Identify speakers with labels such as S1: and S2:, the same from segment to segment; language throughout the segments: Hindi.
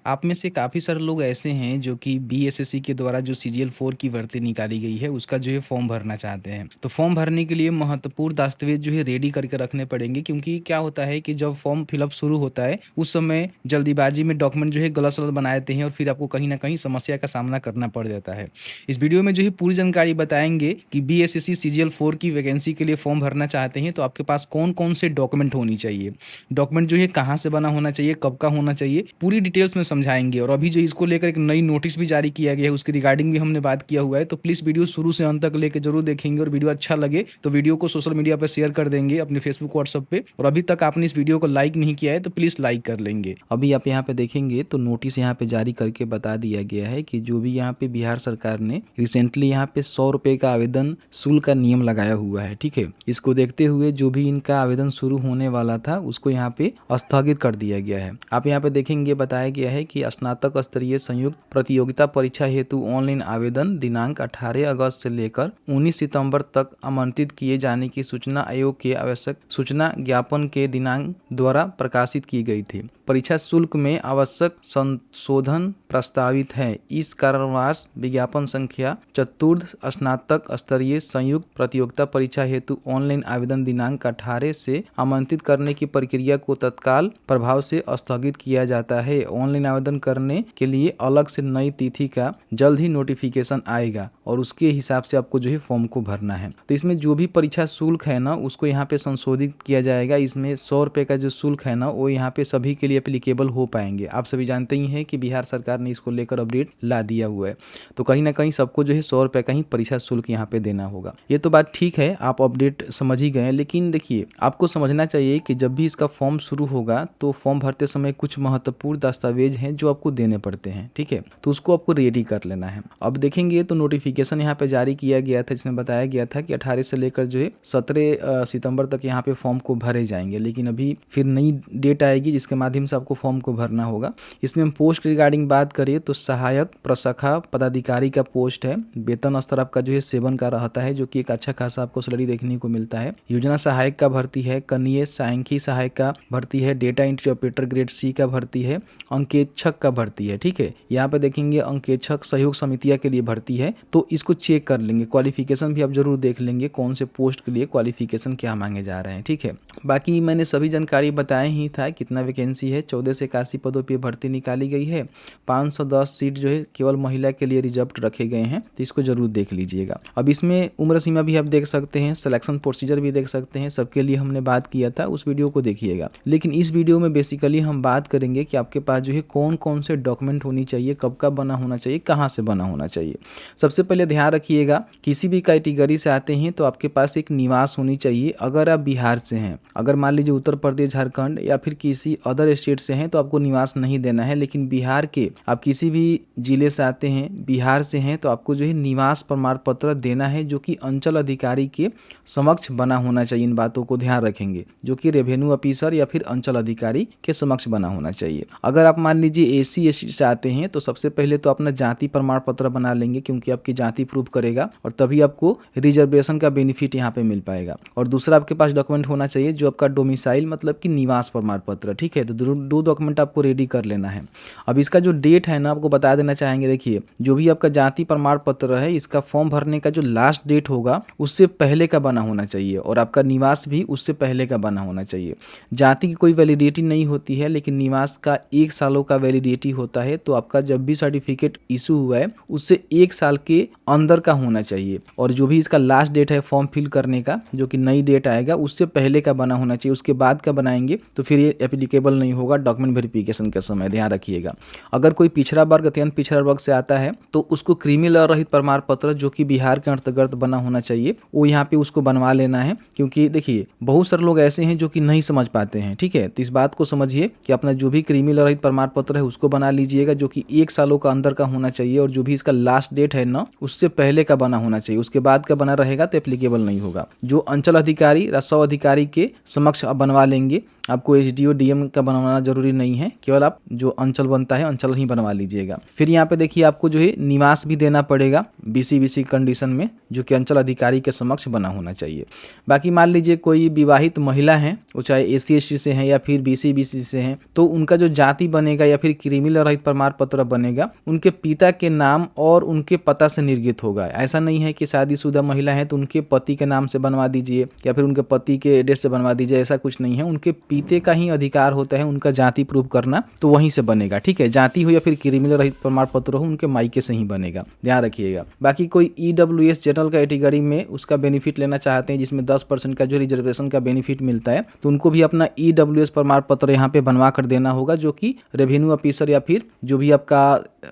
S1: आप में से काफ़ी सारे लोग ऐसे हैं जो कि बीएसएससी के द्वारा जो सीजीएल 4 की भर्ती निकाली गई है, उसका जो है फॉर्म भरना चाहते हैं। तो फॉर्म भरने के लिए महत्वपूर्ण दस्तावेज़ जो है रेडी करके रखने पड़ेंगे, क्योंकि क्या होता है कि जब फॉर्म फिलअप शुरू होता है, उस समय जल्दीबाजी में डॉक्यूमेंट जो है गलत-सलत बना देते हैं और फिर आपको कहीं न कहीं समस्या का सामना करना पड़ जाता है। इस वीडियो में जो है पूरी जानकारी बताएँगे कि बीएसएससी सीजीएल 4 की वैकेंसी के लिए फॉर्म भरना चाहते हैं, तो आपके पास कौन-कौन से डॉक्यूमेंट होनी चाहिए। डॉक्यूमेंट जो है कहाँ से बना होना चाहिए, कब का होना चाहिए, पूरी डिटेल्स में समझाएँगे। और अभी जो इसको लेकर एक नई नोटिस भी जारी किया गया है, उसके रिगार्डिंग भी हमने बात किया हुआ है। तो प्लीज़ वीडियो शुरू से अंत तक लेके ज़रूर देखेंगे, और वीडियो अच्छा लगे तो वीडियो को सोशल मीडिया पे शेयर कर देंगे, अपने फेसबुक, व्हाट्सएप पे। और अभी तक आपने इस वीडियो को लाइक नहीं किया है तो प्लीज़ लाइक कर लेंगे। अभी आप यहाँ पे देखेंगे तो नोटिस यहाँ पे जारी करके बता दिया गया है कि जो भी यहाँ पे बिहार सरकार ने रिसेंटली यहाँ पे 100 रुपये का आवेदन शुल्क का नियम लगाया हुआ है, ठीक है। इसको देखते हुए जो भी इनका आवेदन शुरू होने वाला था उसको यहाँ पे स्थगित कर दिया गया है। आप यहाँ पे देखेंगे बताया गया है कि स्नातक स्तरीय संयुक्त प्रतियोगिता परीक्षा हेतु ऑनलाइन आवेदन दिनांक 18 अगस्त से लेकर 19 सितंबर तक आमंत्रित किए जाने की सूचना आयोग के आवश्यक सूचना ज्ञापन के दिनांक द्वारा प्रकाशित की गई थी। परीक्षा शुल्क में आवश्यक संशोधन प्रस्तावित है। इस कारणवश विज्ञापन संख्या चतुर्थ स्नातक स्तरीय संयुक्त प्रतियोगिता परीक्षा हेतु ऑनलाइन आवेदन दिनांक 18 से आमंत्रित करने की प्रक्रिया को तत्काल प्रभाव से स्थगित किया जाता है। ऑनलाइन आवेदन करने के लिए अलग से नई तिथि का जल्द ही नोटिफिकेशन आएगा और उसके हिसाब से आपको जो है फॉर्म को भरना है। तो इसमें जो भी परीक्षा शुल्क है ना, उसको यहाँ पे संशोधित किया जाएगा। इसमें 100 रुपये का जो शुल्क है ना, वो यहाँ पे सभी के लिए एप्लीकेबल हो पाएंगे। आप सभी जानते ही हैं कि बिहार सरकार ने इसको लेकर अपडेट ला दिया हुआ है। तो कहीं ना कहीं सबको जो है 100 रुपये का ही परीक्षा शुल्क यहाँ पे देना होगा। ये तो बात ठीक है, आप अपडेट समझ ही गए। लेकिन देखिए, आपको समझना चाहिए कि जब भी इसका फॉर्म शुरू होगा तो फॉर्म भरते समय कुछ महत्वपूर्ण दस्तावेज हैं जो आपको देने पड़ते हैं, ठीक है। तो उसको आपको रेडी कर लेना है। अब देखेंगे तो नोटिफिकेशन यहाँ पे जारी किया गया था, जिसमें बताया गया था कि 18 से लेकर जो है 17 सितंबर तक यहाँ पे फॉर्म को भरे जाएंगे। लेकिन अभी फिर नई डेट आएगी जिसके माध्यम से आपको फॉर्म को भरना होगा। इसमें हम पोस्ट रिगार्डिंग बात करें तो सहायक प्रशाखा पदाधिकारी का पोस्ट है। वेतन स्तर आपका जो है 7 का रहता है, जो कि एक अच्छा खासा आपको सैलरी देखने को मिलता है। योजना सहायक का भर्ती है, कनीय सांख्यिकी सहायक का भर्ती है, data entry operator grade C का भर्ती है, अंकेक्षक का भर्ती है, ठीक है। यहाँ पे देखेंगे अंकेक्षक सहयोग समितिया के लिए भर्ती है। तो इसको चेक कर लेंगे, क्वालिफिकेशन भी आप जरूर देख लेंगे कौन से पोस्ट के लिए क्वालिफिकेशन क्या मांगे जा रहे हैं, ठीक है। बाकी मैंने सभी जानकारी बताया ही था। कितना वैकेंसी है, 14 से 81 पदों पर भर्ती निकाली गई है। 510 सीट जो है केवल महिला के लिए रिजर्व रखे गए हैं, तो इसको जरूर देख लीजिएगा। अब इसमें उम्र सीमा भी आप देख सकते हैं, सिलेक्शन प्रोसीजर भी देख सकते हैं, सबके लिए हमने बात किया था, उस वीडियो को देखिएगा। लेकिन इस वीडियो में बेसिकली हम बात करेंगे कि आपके पास जो है कौन कौन से डॉक्यूमेंट होनी चाहिए, कब का बना होना चाहिए, कहाँ से बना होना चाहिए। सबसे पहले ध्यान रखिएगा, किसी भी कैटेगरी से आते हैं तो आपके पास एक निवास होनी चाहिए। अगर आप बिहार से हैं, अगर मान लीजिए उत्तर प्रदेश, झारखंड या फिर किसी अदर स्टेट से हैं, तो आपको निवास नहीं देना है। लेकिन बिहार के आप किसी भी जिले से आते हैं, बिहार से हैं, तो आपको जो है निवास प्रमाण पत्र देना है, जो कि अंचल अधिकारी के समक्ष बना होना चाहिए। इन बातों को ध्यान रखेंगे, जो कि रेवेन्यू ऑफिसर या फिर अंचल अधिकारी के समक्ष बना होना चाहिए। अगर आप मान लीजिए एसी एसटी से आते हैं, तो सबसे पहले तो अपना जाति प्रमाण पत्र बना लेंगे, क्योंकि आपकी जाति प्रूफ करेगा और तभी आपको रिजर्वेशन का बेनिफिट यहाँ पे मिल पाएगा। और दूसरा आपके पास डॉक्यूमेंट होना चाहिए जो आपका डोमिसाइल मतलब कि निवास प्रमाण पत्र, ठीक है। तो दो डॉक्यूमेंट आपको रेडी कर लेना है। अब इसका जो डेट है ना, आपको बता देना चाहेंगे। देखिए, जो भी आपका जाति प्रमाण पत्र है, इसका फॉर्म भरने का जो लास्ट डेट होगा उससे पहले का बना होना चाहिए, और आपका निवास भी उससे पहले का बना होना चाहिए। जाति की कोई वैलिडिटी नहीं होती है, लेकिन निवास का 1 सालों का वैलिडिटी होता है। तो आपका जब भी सर्टिफिकेट इशू हुआ है उससे 1 साल के अंदर का होना चाहिए। और जो भी इसका लास्ट डेट है फॉर्म फिल करने का, जो कि नई डेट आएगा, उससे पहले का बना होना चाहिए। उसके बाद का बनाएंगे तो फिर ये एप्लीकेबल नहीं होगा डॉक्यूमेंट वेरिफिकेशन के समय, ध्यान रखिएगा। अगर कोई पिछड़ा वर्ग, अत्यंत पिछड़ा वर्ग से आता है तो उसको क्रीमी लॉ रहित प्रमाण पत्र, जो कि बिहार के अंतर्गत बना होना चाहिए, वो यहाँ पे उसको बनवा लेना है। क्योंकि देखिए, बहुत सारे लोग ऐसे हैं जो कि नहीं समझ पाते हैं, ठीक है। तो इस बात को समझिए कि अपना जो भी क्रीमी लॉ रहित प्रमाण पत्र है उसको बना लीजिएगा, जो कि 1 सालों का अंदर का होना चाहिए। और जो भी इसका लास्ट डेट है ना, उससे पहले का बना होना चाहिए। उसके बाद का बना रहेगा तो एप्लीकेबल नहीं होगा। जो अंचल अधिकारी, राजस्व अधिकारी के समक्ष बनवा लेंगे, आपको एसडीओ डीएम का बनवाना जरूरी नहीं है, केवल आप जो अंचल बनता है अंचल ही बनवा लीजिएगा। फिर यहाँ पे देखिए आपको जो है निवास भी देना पड़ेगा बीसी कंडीशन में, जो कि अंचल अधिकारी के समक्ष बना होना चाहिए। बाकी मान लीजिए कोई विवाहित महिला है, वो चाहे एससी से हैं या फिर बीसी से हैं, तो उनका जो जाति बनेगा या फिर क्रिमिनल रहित प्रमाण पत्र बनेगा उनके पिता के नाम और उनके पता से निर्गत होगा। ऐसा नहीं है कि शादीशुदा महिला है तो उनके पति के नाम से बनवा दीजिए या फिर उनके पति के एड्रेस से बनवा दीजिए, ऐसा कुछ नहीं है। उनके पिते का ही अधिकार होता है उनका जाति प्रूव करना, तो वहीं से बनेगा। ठीक है, जाति हो या फिर क्रिमिनल रहित प्रमाण पत्र हो, उनके मायके से ही बनेगा, ध्यान रखिएगा। बाकी कोई ईडब्ल्यूएस जनरल कैटेगरी में उसका बेनिफिट लेना चाहते हैं जिसमें 10% का जो रिजर्वेशन का बेनिफिट मिलता है, तो उनको भी अपना ईडब्ल्यूएस प्रमाण पत्र यहाँ पे बनवा कर देना होगा, जो कि रेवेन्यू ऑफिसर या फिर जो भी आपका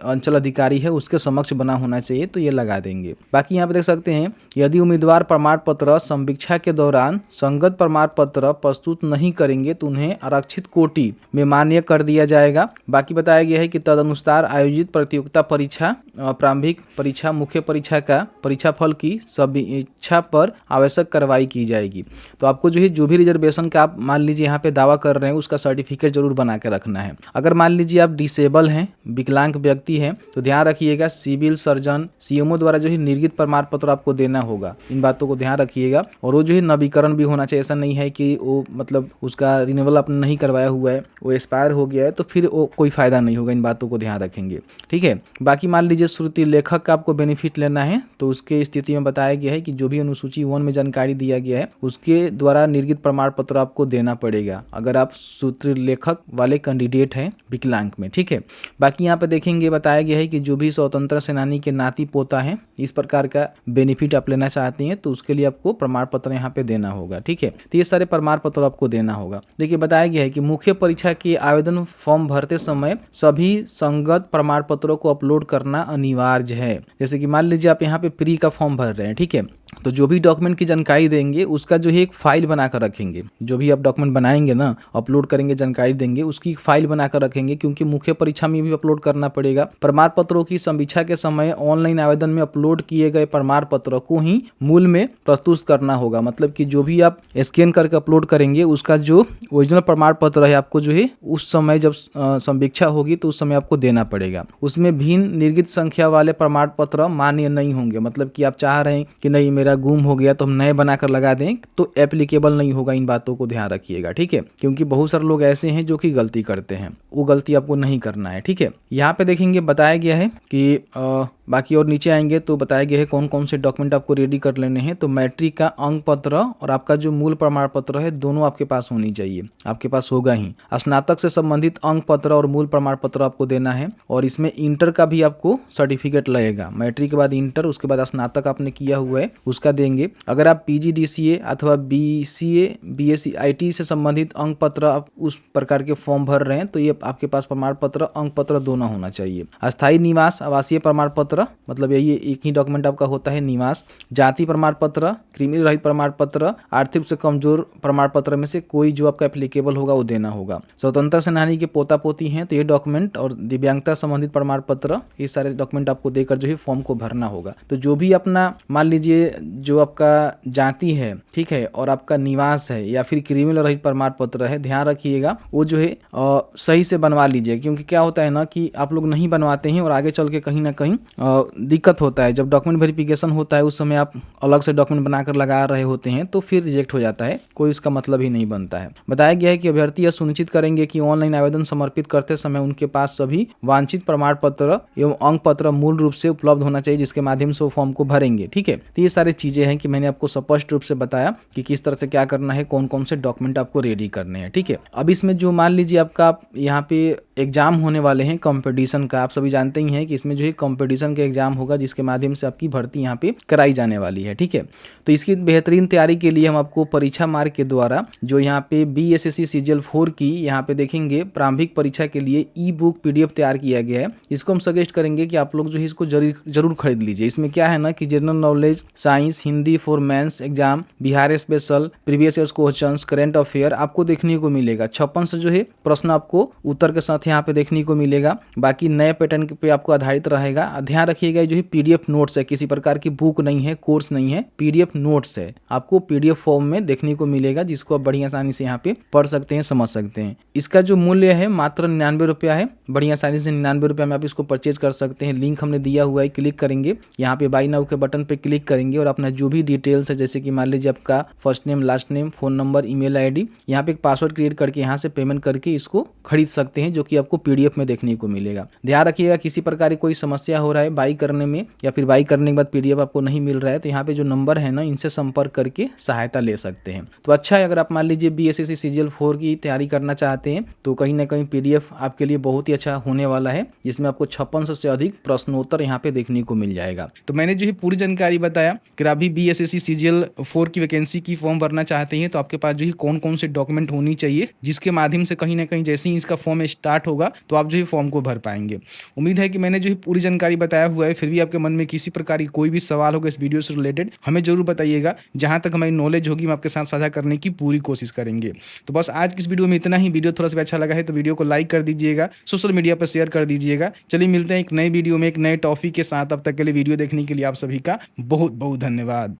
S1: अंचल अधिकारी है उसके समक्ष बना होना चाहिए, तो ये लगा देंगे। बाकी यहाँ पे देख सकते हैं, यदि उम्मीदवार प्रमाण पत्र संवीक्षा के दौरान संगत प्रमाण पत्र प्रस्तुत नहीं करेंगे तो उन्हें आरक्षित कोटि में मान्य कर दिया जाएगा। बाकी बताया गया है कि तदनुसार आयोजित प्रतियोगिता परीक्षा, प्रारंभिक परीक्षा, मुख्य परीक्षा का परीक्षा फल की समीक्षा पर आवश्यक कार्रवाई की जाएगी। तो आपको जो है जो भी रिजर्वेशन का आप मान लीजिए यहाँ पे दावा कर रहे हैं उसका सर्टिफिकेट जरूर बना के रखना है। अगर मान लीजिए आप डिसेबल हैं, विकलांग व्यक्ति हैं, तो ध्यान रखिएगा सिविल सर्जन सीएमओ द्वारा जो है निर्गत प्रमाण पत्र आपको देना होगा। इन बातों को ध्यान रखिएगा। और वो जो है नवीकरण भी होना चाहिए, ऐसा नहीं है कि वो मतलब उसका रिन्यूअल आपने नहीं करवाया हुआ है, वो एक्सपायर हो गया है तो फिर वो कोई फायदा नहीं होगा। इन बातों को ध्यान रखेंगे, ठीक है। बाकी मान लीजिए श्रुति लेखक का आपको बेनिफिट लेना है, तो उसके स्थिति में बताया गया है कि जो भी अनुसूची 1 में जानकारी दिया गया है उसके द्वारा निर्गत प्रमाण पत्र आपको देना पड़ेगा अगर आप श्रुति लेखक वाले कैंडिडेट हैं विकलांग में, ठीक है। बाकी यहाँ पे देखेंगे बताया गया है कि जो भी स्वतंत्र सेनानी के नाती पोता है, इस प्रकार का बेनिफिट आप लेना चाहते हैं तो उसके लिए आपको प्रमाण पत्र यहाँ पे देना होगा, ठीक है। तो ये सारे प्रमाण पत्र आपको देना होगा। देखिए बताया गया है कि मुख्य परीक्षा के आवेदन फॉर्म भरते समय सभी संगत प्रमाण पत्रों को अपलोड करना अनिवार्य है। जैसे कि मान लीजिए आप यहाँ पे प्री का फॉर्म भर रहे हैं, ठीक है, तो जो भी डॉक्यूमेंट की जानकारी देंगे उसका जो है एक फाइल बनाकर रखेंगे। जो भी आप डॉक्यूमेंट बनाएंगे ना, अपलोड करेंगे, जानकारी देंगे, उसकी फाइल बनाकर रखेंगे, क्योंकि मुख्य परीक्षा में भी अपलोड करना पड़ेगा। प्रमाण पत्रों की समीक्षा के समय ऑनलाइन आवेदन में अपलोड किए गए प्रमाण पत्रों को ही मूल में प्रस्तुत करना होगा। मतलब कि जो भी आप स्कैन करके अपलोड करेंगे उसका जो ओरिजिनल प्रमाण पत्र है आपको जो है उस समय जब समीक्षा होगी तो उस समय आपको देना पड़ेगा। उसमें भिन्न निर्गत संख्या वाले प्रमाण पत्र मान्य नहीं होंगे। मतलब कि आप चाह रहे हैं कि नहीं मेरा गुम हो गया तो हम नए बनाकर लगा दें, तो एप्लीकेबल नहीं होगा। इन बातों को ध्यान रखिएगा, ठीक है, क्योंकि बहुत सारे लोग ऐसे हैं जो कि गलती करते हैं, वो गलती आपको नहीं करना है, ठीक है। यहाँ पे देखेंगे बताया गया है कि बाकी और नीचे आएंगे तो बताया गया है कौन कौन से डॉक्यूमेंट आपको रेडी कर लेने हैं। तो मैट्रिक का अंक पत्र और आपका जो मूल प्रमाण पत्र है दोनों आपके पास होनी चाहिए, आपके पास होगा ही। स्नातक से संबंधित अंक पत्र और मूल प्रमाण पत्र आपको देना है, और इसमें इंटर का भी आपको सर्टिफिकेट लगेगा। मैट्रिक के बाद इंटर, उसके बाद स्नातक आपने किया हुआ है उसका देंगे। अगर आप पीजीडीसीए अथवा बीसीए बीएससी आईटी से संबंधित अंक पत्र आप उस प्रकार के फॉर्म भर रहे हैं तो ये आपके पास प्रमाण पत्र अंक पत्र दोनों होना चाहिए। अस्थायी निवास आवासीय प्रमाण पत्र, मतलब यही एक ही डॉक्यूमेंट आपका होता है निवास। जाति प्रमाण पत्र, क्रिमिनल रहित प्रमाण पत्र, आर्थिक से कमजोर प्रमाण पत्र में से कोई जो आपका एप्लीकेबल होगा वो देना होगा। स्वतंत्र सेनानी के पोता पोती हैं तो ये डॉक्यूमेंट, और दिव्यांगता संबंधित प्रमाण पत्र, ये सारे डॉक्यूमेंट आपको देकर जो है फॉर्म को भरना होगा। तो जो भी अपना मान लीजिए जो आपका जाति है, ठीक है, और आपका निवास है या फिर क्रिमिनल रहित प्रमाण पत्र है, ध्यान रखिएगा वो जो है सही से बनवा लीजिए। क्योंकि क्या होता है ना कि आप लोग नहीं बनवाते हैं और आगे चल के कहीं ना कहीं दिक्कत होता है। जब डॉक्यूमेंट वेरिफिकेशन होता है उस समय आप अलग से डॉक्यूमेंट बनाकर लगा रहे होते हैं तो फिर रिजेक्ट हो जाता है, कोई इसका मतलब ही नहीं बनता है। बताया गया है कि अभ्यर्थी यह सुनिश्चित करेंगे कि ऑनलाइन आवेदन समर्पित करते समय उनके पास सभी वांछित प्रमाण पत्र एवं अंक पत्र मूल रूप से उपलब्ध होना चाहिए, जिसके माध्यम से वो फॉर्म को भरेंगे, ठीक है। तो ये सारी चीजें हैं कि मैंने आपको स्पष्ट रूप से बताया कि किस तरह से क्या करना है, कौन कौन से डॉक्यूमेंट आपको रेडी करने हैं, ठीक है। अब इसमें जो मान लीजिए आपका यहाँ पे एग्जाम होने वाले हैं कंपटीशन का, आप सभी जानते ही हैं कि इसमें जो है कंपटीशन का एग्जाम होगा जिसके माध्यम से आपकी भर्ती यहाँ पे कराई जाने वाली है, ठीक है। तो इसकी बेहतरीन तैयारी के लिए हम आपको परीक्षा मार्ग के द्वारा जो यहाँ पे बीएसएससी सीजीएल 4 की यहाँ पे देखेंगे प्रारंभिक परीक्षा के लिए ई बुक पीडीएफ तैयार किया गया है। इसको हम सजेस्ट करेंगे कि आप लोग जो है इसको जरूर खरीद लीजिए। इसमें क्या है ना कि general knowledge, science, Hindi for mains exam, Bihar special, previous year questions, current affair आपको देखने को मिलेगा। 56 से जो है प्रश्न आपको उत्तर के साथ यहाँ पे देखने को मिलेगा। बाकी नए पैटर्न पे आपको आधारित रहेगा। ध्यान ध्यान रखिएगा, जो है पीडीएफ नोट्स है, किसी प्रकार की बुक नहीं है, कोर्स नहीं है, पीडीएफ नोट्स है। आपको पीडीएफ फॉर्म में देखने को मिलेगा, जिसको आप बड़ी आसानी से यहाँ पे पढ़ सकते हैं, समझ सकते हैं। इसका जो मूल्य है मात्र 99 रुपया है। बड़ी आसानी से 99 रुपया में आप इसको परचेज कर सकते हैं। लिंक हमने दिया हुआ है, क्लिक करेंगे, यहाँ पे बाई नाउ के बटन पे क्लिक करेंगे और अपना जो भी डिटेल्स है, जैसे कि मान लीजिए आपका first name, last name, phone number, email ID, यहाँ पे एक पासवर्ड क्रिएट करके यहाँ से पेमेंट करके इसको खरीद सकते हैं, जो कि आपको पीडीएफ में देखने को मिलेगा। ध्यान रखिएगा, किसी प्रकार की कोई समस्या हो रहा है बाई करने में, या फिर बाई करने के बाद पीडीएफ आपको नहीं मिल रहा है, तो यहाँ पे जो नंबर है ना, इनसे संपर्क करके सहायता ले सकते हैं। तो अच्छा है, अगर आप मान लीजिए बीएसएससी सीजीएल 4 की तैयारी करना चाहते हैं, तो कहीं ना कहीं पीडीएफ आपके लिए बहुत ही अच्छा होने वाला है, जिसमें आपको 5600 से अधिक प्रश्नोत्तर यहाँ पे देखने को मिल जाएगा। तो मैंने जो है पूरी जानकारी बताया कि अभी बीएसएससी सीजीएल 4 की वैकेंसी की फॉर्म भरना चाहते हैं, तो आपके पास जो है कौन कौन से डॉक्यूमेंट होनी चाहिए, जिसके माध्यम से कहीं ना कहीं जैसे ही इसका फॉर्म स्टार्ट होगा तो आप जो है फॉर्म को भर पाएंगे। उम्मीद है कि मैंने जो है पूरी जानकारी बताया हुआ है। फिर भी आपके मन में किसी प्रकार की कोई भी सवाल होगा इस वीडियो से रिलेटेड, हमें जरूर बताइएगा। जहां तक हमारी नॉलेज होगी हम आपके साथ साझा करने की पूरी कोशिश करेंगे। तो बस आज की इस वीडियो में इतना ही। वीडियो थोड़ा सा भी अच्छा लगा है तो वीडियो को लाइक कर दीजिएगा, सोशल मीडिया पर शेयर कर दीजिएगा। चलिए मिलते हैं एक नई वीडियो में एक नए टॉपिक के साथ। अब तक के लिए वीडियो देखने के लिए आप सभी का बहुत बहुत धन्यवाद।